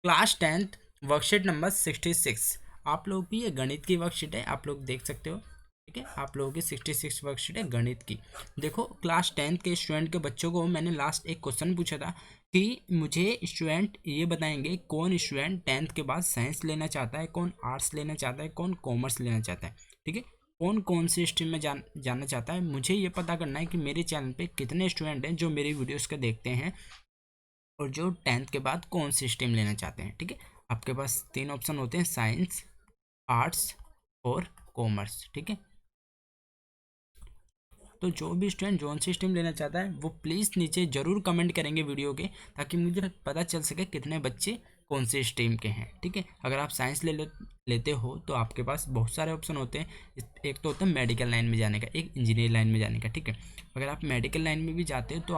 Class 10th worksheet number 66। आप लोग की ये गणित की वर्कशीट है, आप लोग देख सकते हो। ठीक है, आप लोगों की 66 वर्कशीट है गणित की। देखो, क्लास 10th के स्टूडेंट के बच्चों को मैंने लास्ट एक क्वेश्चन पूछा था कि मुझे स्टूडेंट ये बताएंगे कौन स्टूडेंट 10th के बाद साइंस लेना चाहता है, कौन आर्ट्स लेना चाहता है, कौन कॉमर्स लेना चाहता है। ठीक है, कौन कौन सी स्ट्रीम में जाना चाहता है। मुझे ये पता करना है कि मेरे चैनल पे कितने स्टूडेंट हैं जो मेरी वीडियोस को देखते हैं और जो 10th के बाद कौन सी स्ट्रीम लेना चाहते हैं। ठीक है, आपके पास तीन ऑप्शन होते हैं, साइंस, आर्ट्स और कॉमर्स। ठीक है, तो जो भी स्टूडेंट जोन सी स्ट्रीम लेना चाहता है वो प्लीज़ नीचे ज़रूर कमेंट करेंगे वीडियो के, ताकि मुझे पता चल सके कितने बच्चे कौन से स्ट्रीम के हैं। ठीक है, अगर आप साइंस लेते हो तो आपके पास बहुत सारे ऑप्शन होते हैं। एक तो होता है मेडिकल लाइन में जाने का, एक इंजीनियर लाइन में जाने का। ठीक है, अगर आप मेडिकल लाइन में भी जाते हो तो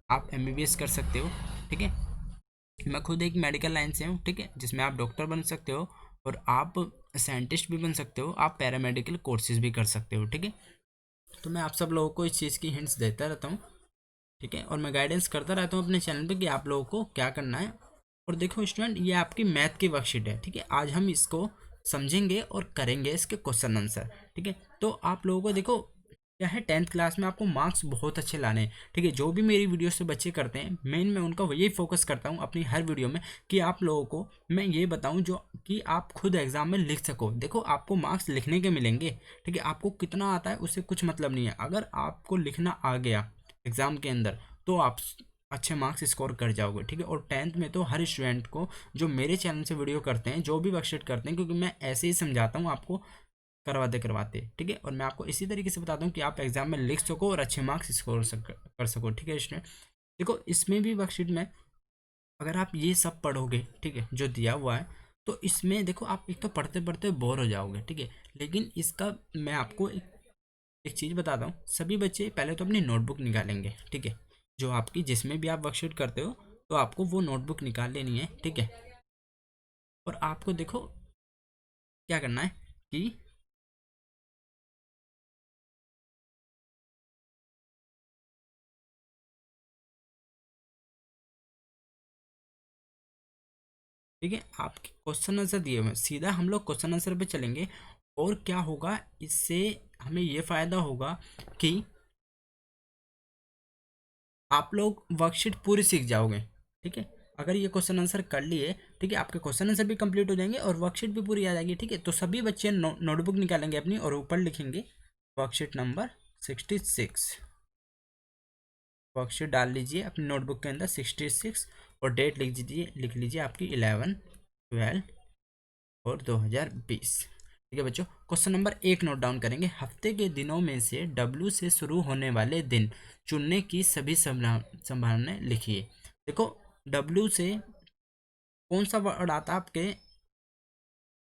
आप एमबीबीएस कर सकते हो। ठीक है, मैं खुद एक मेडिकल लाइन से हूँ। ठीक है, जिसमें आप डॉक्टर बन सकते हो और आप साइंटिस्ट भी बन सकते हो, आप पैरामेडिकल कोर्सेज भी कर सकते हो। ठीक है, तो मैं आप सब लोगों को इस चीज़ की हिंट्स देता रहता हूँ। ठीक है, और मैं गाइडेंस करता रहता हूँ अपने चैनल पे कि आप लोगों को क्या करना है। और देखो स्टूडेंट, ये आपकी मैथ की वर्कशीट है। ठीक है, आज हम इसको समझेंगे और करेंगे इसके क्वेश्चन आंसर। ठीक है, तो आप लोगों को देखो क्या है, 10th क्लास में आपको मार्क्स बहुत अच्छे लाने हैं। ठीक है, जो भी मेरी वीडियो से बच्चे करते हैं, मैं उनका यही फोकस करता हूँ अपनी हर वीडियो में कि आप लोगों को मैं ये बताऊँ जो कि आप खुद एग्जाम में लिख सको। देखो, आपको मार्क्स लिखने के मिलेंगे। ठीक है, आपको कितना आता है उससे कुछ मतलब नहीं है। अगर आपको लिखना आ गया एग्जाम के अंदर तो आप अच्छे मार्क्स स्कोर कर जाओगे। ठीक है, और 10th में तो हर स्टूडेंट को जो मेरे चैनल से वीडियो करते हैं, जो भी वर्कशीट करते हैं, क्योंकि मैं ऐसे ही समझाता हूँ आपको करवाते करवाते। ठीक है, और मैं आपको इसी तरीके से बताता हूँ कि आप एग्जाम में लिख सको और अच्छे मार्क्स स्कोर कर सको। ठीक है स्टूडेंट, देखो इसमें भी वर्कशीट में अगर आप ये सब पढ़ोगे, ठीक है, जो दिया हुआ है, तो इसमें देखो आप एक तो पढ़ते पढ़ते बोर हो जाओगे। ठीक है, लेकिन इसका मैं आपको एक चीज़ बताता हूँ। सभी बच्चे पहले तो अपनी नोटबुक निकालेंगे। ठीक है, जो आपकी जिसमें भी आप वर्कशीट करते हो तो आपको वो नोटबुक निकाल लेनी है। ठीक है, और आपको देखो क्या करना है कि ठीक है, आपके क्वेश्चन आंसर दिए हुए हैं, सीधा हम लोग क्वेश्चन आंसर पे चलेंगे। और क्या होगा इससे, हमें ये फ़ायदा होगा कि आप लोग वर्कशीट पूरी सीख जाओगे। ठीक है, अगर ये क्वेश्चन आंसर कर लिए, ठीक है, आपके क्वेश्चन आंसर भी कंप्लीट हो जाएंगे और वर्कशीट भी पूरी आ जाएगी। ठीक है, तो सभी बच्चे नोटबुक निकालेंगे अपनी और ऊपर लिखेंगे वर्कशीट नंबर 66। वर्कशीट डाल लीजिए अपनी नोटबुक के अंदर 66 और डेट लिख लीजिए आपकी 11/12/2020। ठीक है बच्चों, क्वेश्चन नंबर 1 नोट डाउन करेंगे। हफ्ते के दिनों में से डब्ल्यू से शुरू होने वाले दिन चुनने की सभी संभावनाएं लिखिए। देखो, डब्ल्यू से कौन सा वर्ड आता है आपके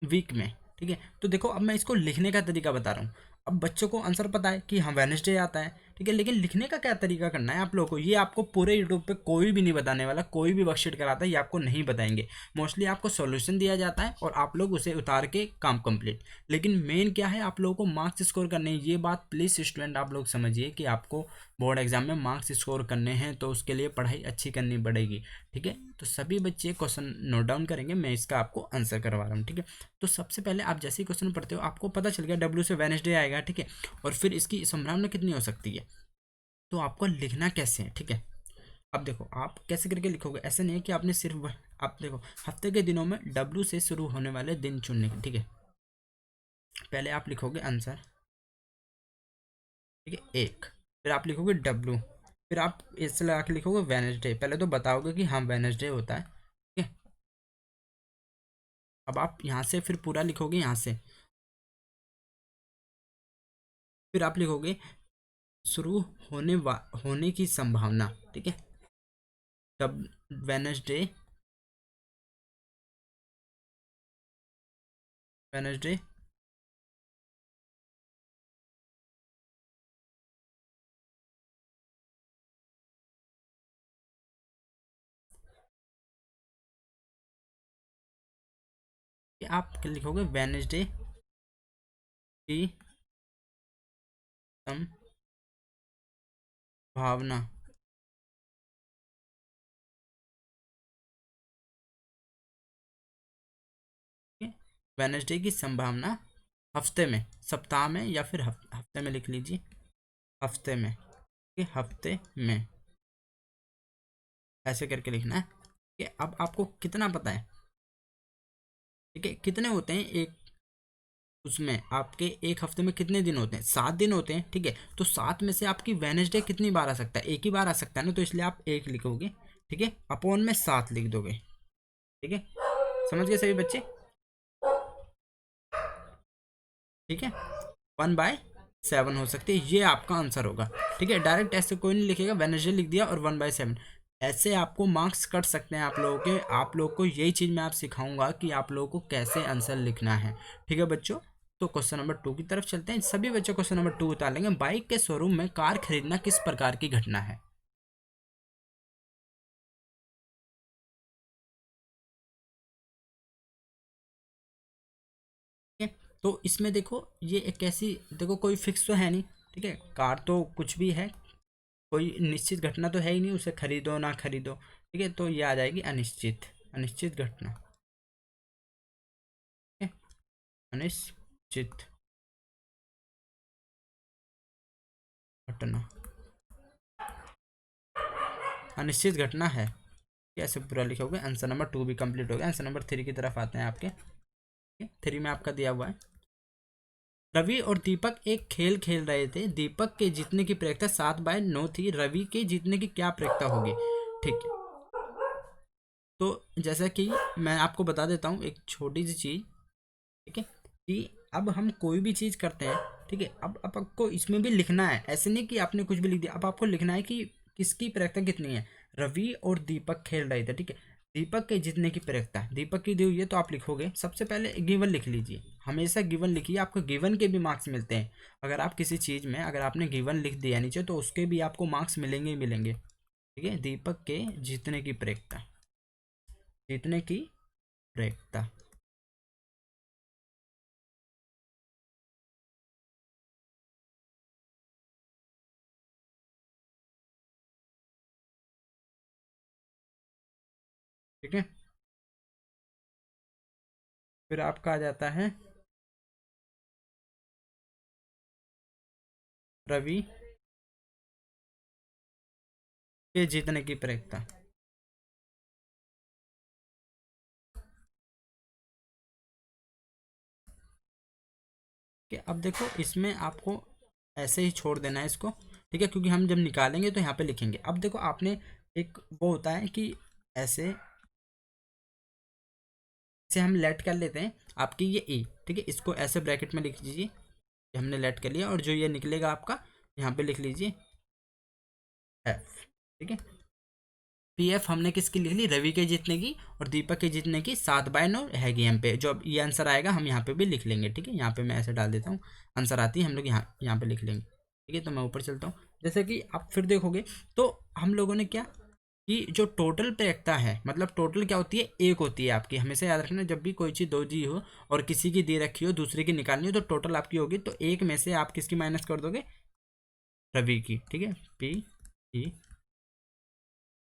वीक में। ठीक है, तो देखो अब मैं इसको लिखने का तरीका बता रहा हूँ। अब बच्चों को आंसर पता है कि हाँ वेनसडे आता है। ठीक है, लेकिन लिखने का क्या तरीका करना है आप लोगों को, ये आपको पूरे यूट्यूब पे कोई भी नहीं बताने वाला। कोई भी वर्कशीट कराता है ये आपको नहीं बताएंगे। मोस्टली आपको सॉल्यूशन दिया जाता है और आप लोग उसे उतार के काम कंप्लीट। लेकिन मेन क्या है, आप लोगों को मार्क्स स्कोर करने हैं। ये बात प्लीज़ स्टूडेंट आप लोग समझिए कि आपको बोर्ड एग्जाम में मार्क्स स्कोर करने हैं, तो उसके लिए पढ़ाई अच्छी करनी पड़ेगी। ठीक है, तो सभी बच्चे क्वेश्चन नोट डाउन करेंगे, मैं इसका आपको आंसर करवा रहा हूँ। ठीक है, तो सबसे पहले आप जैसे ही क्वेश्चन पढ़ते हो आपको पता चल गया डब्ल्यू से वेनसडे आएगा। ठीक है, और फिर इसकी संभावना कितनी हो सकती है, तो आपको लिखना कैसे है। ठीक है, अब देखो आप कैसे करके लिखोगे। ऐसा नहीं है कि आपने सिर्फ आप देखो हफ्ते के दिनों में डब्ल्यू से शुरू होने वाले दिन चुनने के। ठीक है, पहले आप लिखोगे आंसर। ठीक है, एक, फिर आप लिखोगे डब्ल्यू, फिर आप इससे लगा के लिखोगे वेनसडे। पहले तो बताओगे कि हाँ वेनसडे होता है। ठीक है, अब आप यहाँ से फिर पूरा लिखोगे यहाँ से, फिर आप लिखोगे शुरू होने की संभावना। ठीक है, तब वेनसडे, वेनसडे आप लिखोगे वेनसडे की संभावना। वेडनेसडे की संभावना हफ्ते में, सप्ताह में, या फिर हफ्ते में लिख लीजिए, हफ्ते में, कि हफ्ते में ऐसे करके लिखना है कि अब आपको कितना पता है, ठीक है, कितने होते हैं एक, उसमें आपके एक हफ्ते में कितने दिन होते हैं, 7 दिन होते हैं, ठीक है। तो 7 में से आपकी वेडनेसडे कितनी बार आ सकता है, एक ही बार आ सकता है ना, तो इसलिए आप एक लिखोगे, ठीक है, अपॉन में 7 लिख दोगे, ठीक है। समझ गए सभी बच्चे, ठीक है। 1/7 हो सकती है, ये आपका आंसर होगा, ठीक है। डायरेक्ट ऐसे कोई नहीं लिखेगा, वेडनेसडे लिख दिया और 1/7, ऐसे आपको मार्क्स कट सकते हैं आप लोगों के। आप लोगों को यही चीज़ मैं आप सिखाऊंगा कि आप लोगों को कैसे आंसर लिखना है, ठीक है बच्चों। तो क्वेश्चन नंबर 2 की तरफ चलते हैं, सभी बच्चों क्वेश्चन नंबर 2 उतार लेंगे। बाइक के शोरूम में कार खरीदना किस प्रकार की घटना है, ठीक है। तो इसमें देखो, ये एक ऐसी, देखो कोई फिक्स तो है नहीं, ठीक है, कार तो कुछ भी है, कोई निश्चित घटना तो है ही नहीं, उसे खरीदो ना खरीदो, ठीक है। तो ये आ जाएगी अनिश्चित, अनिश्चित घटना, ठीक है, अनिश्चित घटना, अनिश्चित घटना है, कैसे पूरा लिखोगे। आंसर नंबर 2 भी कंप्लीट हो गया। आंसर नंबर 3 की तरफ आते हैं आपके, 3 में आपका दिया हुआ है, रवि और दीपक एक खेल खेल रहे थे, दीपक के जीतने की प्रायिकता 7/9 थी, रवि के जीतने की क्या प्रायिकता होगी, ठीक है। तो जैसा कि मैं आपको बता देता हूँ एक छोटी सी चीज़, ठीक है, कि अब हम कोई भी चीज़ करते हैं, ठीक है, अब आपको इसमें भी लिखना है, ऐसे नहीं कि आपने कुछ भी लिख दिया, अब आपको लिखना है कि किसकी प्रायिकता कितनी है। रवि और दीपक खेल रहे थे, ठीक है, दीपक के जीतने की प्रायिकता, दीपक की दी हुई है, तो आप लिखोगे सबसे पहले गिवन लिख लीजिए, हमेशा गिवन लिखिए, आपको गिवन के भी मार्क्स मिलते हैं। अगर आप किसी चीज़ में अगर आपने गिवन लिख दिया नीचे, तो उसके भी आपको मार्क्स मिलेंगे ही मिलेंगे, ठीक है। दीपक के जीतने की प्रायिकता, जीतने की प्रायिकता, ठीक है। फिर आपका आ जाता है रवि के जीतने की प्रायिकता, कि अब देखो इसमें आपको ऐसे ही छोड़ देना है इसको, ठीक है, क्योंकि हम जब निकालेंगे तो यहाँ पे लिखेंगे। अब देखो आपने एक वो होता है कि ऐसे से हम लेट कर लेते हैं आपकी ये ई, ठीक है, इसको ऐसे ब्रैकेट में लिख लीजिए, ये हमने लेट कर लिया, और जो ये निकलेगा आपका यहाँ पे लिख लीजिए एफ, ठीक है। पी एफ हमने किसकी लिख ली, रवि के जीतने की और दीपक के जीतने की 7/9 है गेम पे, जो अब ये आंसर आएगा हम यहाँ पे भी लिख लेंगे, ठीक है। यहाँ पे मैं ऐसे डाल देता हूँ, आंसर आती है हम लोग यहाँ यहाँ पे लिख लेंगे, ठीक है। तो मैं ऊपर चलता हूँ, जैसे कि आप फिर देखोगे, तो हम लोगों ने क्या, कि जो टोटल प्रायिकता है, मतलब टोटल क्या होती है, एक होती है आपकी, हमेशा याद रखना, जब भी कोई चीज़ दो जी हो और किसी की दे रखी हो दूसरे की निकालनी हो, तो टोटल आपकी होगी, तो एक में से आप किसकी माइनस कर दोगे, रवि की, ठीक है। पी ई,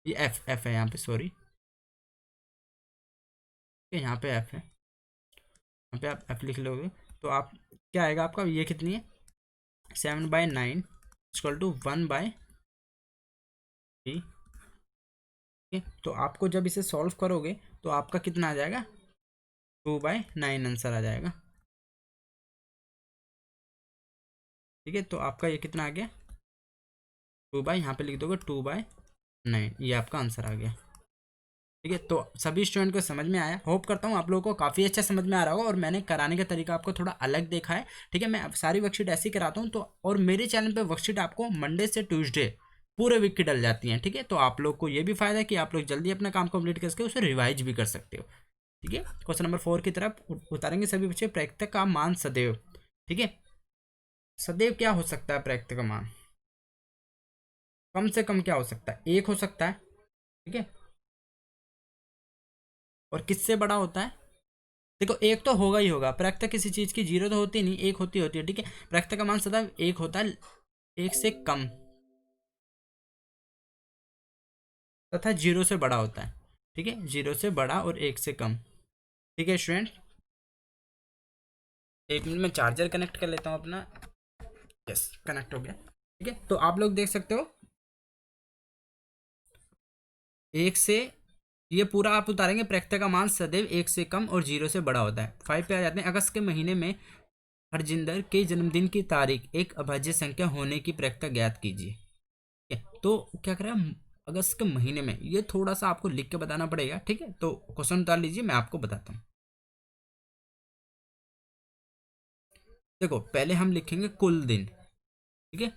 ये एफ एफ है यहाँ पे, सॉरी, ठीक है, यहाँ पे एफ है, यहाँ पे आप एफ लिख लोगे, तो आप क्या आएगा आपका, ये कितनी है, 7/9 इक्वल टू 1/3, ठीक है। तो आपको जब इसे सॉल्व करोगे तो आपका कितना आ जाएगा, 2/9 आंसर आ जाएगा, ठीक है। तो आपका ये कितना आ गया, 2 बाई, यहाँ पे लिख दोगे 2/9, ये आपका आंसर आ गया, ठीक है। तो सभी स्टूडेंट को समझ में आया, होप करता हूँ आप लोगों को काफ़ी अच्छा समझ में आ रहा होगा, और मैंने कराने का तरीका आपको थोड़ा अलग देखा है, ठीक है। मैं अब सारी वर्कशीट ऐसे ही कराता हूँ, तो और मेरे चैनल पे वर्कशीट आपको मंडे से ट्यूसडे पूरे वीक की डल जाती हैं, ठीक है। तो आप लोग को ये भी फायदा है कि आप लोग जल्दी अपना काम कंप्लीट करके उसे रिवाइज भी कर सकते हो, ठीक है। क्वेश्चन नंबर 4 की तरफ उतारेंगे सभी बच्चे, प्रायिकता का मान सदैव, ठीक है। सदैव क्या हो सकता है, प्रायिकता का मान कम से कम क्या हो सकता है, एक हो सकता है, ठीक है। और किससे बड़ा होता है, देखो एक तो होगा ही होगा, प्रायिकता किसी चीज की जीरो तो होती नहीं, एक होती है, ठीक है। प्रायिकता का मान सदा एक होता है, एक से कम तथा जीरो से बड़ा होता है, ठीक है, जीरो से बड़ा और एक से कम, ठीक है स्टूडेंट। एक मिनट में चार्जर कनेक्ट कर लेता हूँ अपना। यस, कनेक्ट हो गया। ठीक है, तो आप लोग देख सकते हो 1 से ये पूरा आप उतारेंगे, प्रैक्टिस का मान सदैव 1 से कम और 0 से बड़ा होता है। 5 पे आ जाते हैं। अगस्त के महीने में हरजिंदर के जन्मदिन की तारीख एक अभाज्य संख्या होने की प्रैक्टिस ज्ञात कीजिए। ठीक है, तो क्या करें हम, अगस्त के महीने में, ये थोड़ा सा आपको लिख के बताना पड़ेगा। ठीक है, तो क्वेश्चन उतार लीजिए, मैं आपको बताता हूँ। देखो पहले हम लिखेंगे कुल दिन। ठीक है,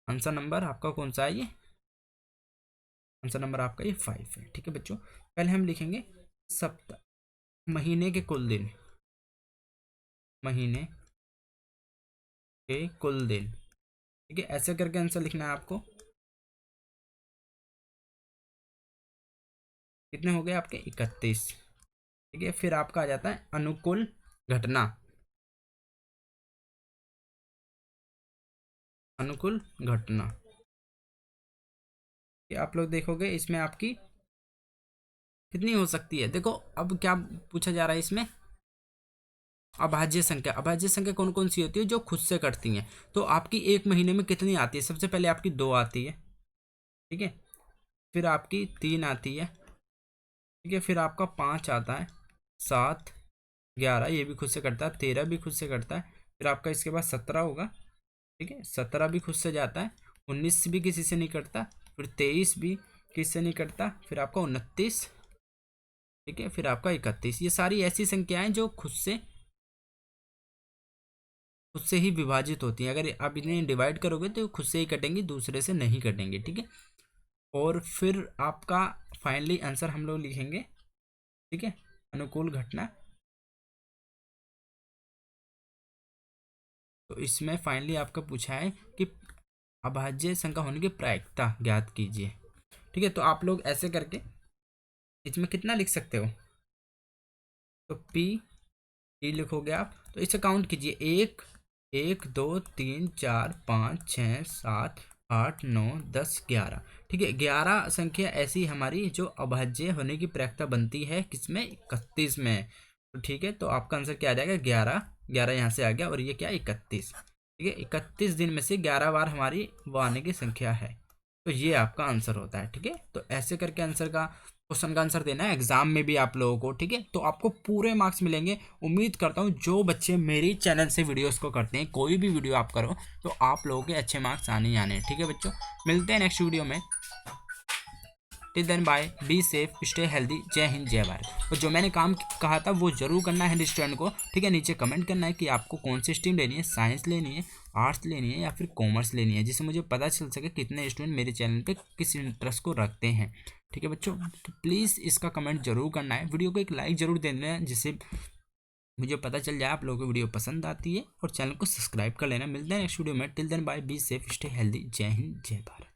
आंसर नंबर आपका कौन सा है ये, आंसर नंबर आपका ये 5 है। ठीक है बच्चों, पहले हम लिखेंगे सप्ताह, महीने के कुल दिन, महीने के कुल दिन। ठीक है, ऐसे करके आंसर लिखना है आपको। कितने हो गए आपके, 31। ठीक है, फिर आपका आ जाता है अनुकूल घटना, अनुकूल घटना। ये आप लोग देखोगे इसमें आपकी कितनी हो सकती है। देखो अब क्या पूछा जा रहा है इसमें, अभाज्य संख्या। अभाज्य संख्या कौन कौन सी होती है, जो खुद से कटती हैं। तो आपकी एक महीने में कितनी आती है, सबसे पहले आपकी 2 आती है। ठीक है, फिर आपकी 3 आती है। ठीक है, फिर आपका 5 आता है, 7, 11 ये भी खुद से कटता है, 13 भी खुद से कटता है। फिर आपका इसके बाद 17 होगा। ठीक है, 17 भी खुद से जाता है। 19 भी किसी से नहीं कटता। फिर 23 भी किसी से नहीं कटता। फिर आपका 29। ठीक है, फिर आपका 31। ये सारी ऐसी संख्याएं जो खुद से ही विभाजित होती हैं। अगर आप इन्हें डिवाइड करोगे तो खुद से ही कटेंगी, दूसरे से नहीं कटेंगे। ठीक है, और फिर आपका फाइनली आंसर हम लोग लिखेंगे। ठीक है, अनुकूल घटना। तो इसमें फाइनली आपका पूछा है कि अभाज्य संख्या होने की प्रायिकता ज्ञात कीजिए। ठीक है, तो आप लोग ऐसे करके इसमें कितना लिख सकते हो, तो पी ई लिखोगे आप, तो इसे काउंट कीजिए। 1 1 2 3 4 5 6 7 8 9 10 11। ठीक है, 11 संख्या ऐसी हमारी जो अभाज्य होने की प्रायिकता बनती है, किसमें, 31 में। तो ठीक है, तो आपका आंसर क्या आ जाएगा, 11। 11 यहाँ से आ गया, और ये क्या, 31। ठीक है, 31 दिन में से 11 बार हमारी वो आने की संख्या है। तो ये आपका आंसर होता है। ठीक है, तो ऐसे करके आंसर का, क्वेश्चन का आंसर देना है एग्जाम में भी आप लोगों को। ठीक है, तो आपको पूरे मार्क्स मिलेंगे। उम्मीद करता हूँ जो बच्चे मेरी चैनल से वीडियोस को करते हैं, कोई भी वीडियो आप करो तो आप लोगों के अच्छे मार्क्स आने ही आने हैं। ठीक है बच्चों, मिलते हैं नेक्स्ट वीडियो में। Till then bye, be safe, stay healthy, जय हिंद जय भारत। और जो मैंने काम कहा था वो जरूर करना है स्टूडेंट को। ठीक है, नीचे कमेंट करना है कि आपको कौन सी स्ट्रीम लेनी है, साइंस लेनी है, आर्ट्स लेनी है या फिर कॉमर्स लेनी है, जिससे मुझे पता चल सके कितने स्टूडेंट मेरे चैनल पे किस इंटरेस्ट को रखते हैं। ठीक है बच्चों, तो प्लीज़ इसका कमेंट जरूर करना है, वीडियो को एक लाइक जरूर दे देना है, जिससे मुझे पता चल जाए आप लोगों को वीडियो पसंद आती है, और चैनल को सब्सक्राइब कर लेना। मिलते हैं नेक्स्ट वीडियो में। Till then bye, be safe, stay healthy, जय हिंद जय भारत।